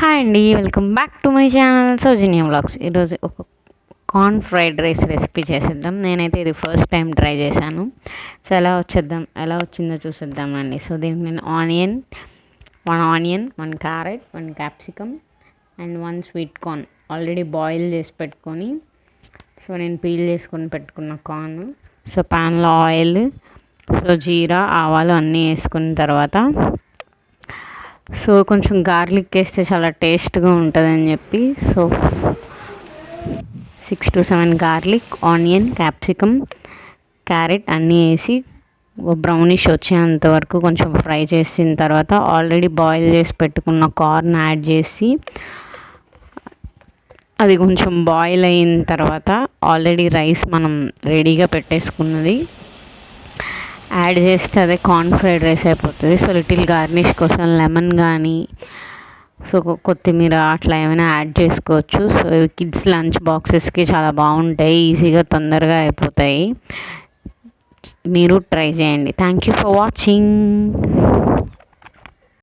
Hi అండి, welcome back to my channel Soujanya vlogs. ఈరోజు ఒక కార్న్ ఫ్రైడ్ రైస్ రెసిపీ చేసేద్దాం. నేనైతే ఇది ఫస్ట్ టైం ట్రై చేశాను. సో ఎలా వచ్చిందో చూసేద్దామండి. సో దీనికి నేను one onion, 1 carrot, 1 capsicum and 1 sweet corn already boil చేసి పెట్టుకొని, సో నేను పీల్ చేసుకొని పెట్టుకున్న కార్న్. సో ప్యాన్లో ఆయిల్, సో జీరా, ఆవాలు అన్నీ వేసుకున్న తర్వాత, సో కొంచెం గార్లిక్ వేస్తే చాలా టేస్ట్గా ఉంటుందని చెప్పి, so 6 to 7 garlic, onion, capsicum, carrot అన్నీ వేసి బ్రౌనిష్ వచ్చేంత వరకు కొంచెం ఫ్రై చేసిన తర్వాత ఆల్రెడీ బాయిల్ చేసి పెట్టుకున్న కార్న్ యాడ్ చేసి, అది కొంచెం బాయిల్ అయిన తర్వాత ఆల్రెడీ రైస్ మనం రెడీగా పెట్టేసుకున్నది యాడ్ చేస్తే అదే కార్న్ ఫ్రైడ్ రైస్ అయిపోతుంది. సో లిటిల్ గార్నిష్ కోసం లెమన్ కానీ, సో కొత్తిమీర అట్లా ఏమైనా యాడ్ చేసుకోవచ్చు. సో కిడ్స్ లంచ్ బాక్సెస్కి చాలా బాగుంటాయి, ఈజీగా తొందరగా అయిపోతాయి. మీరు ట్రై చేయండి. Thank you for watching.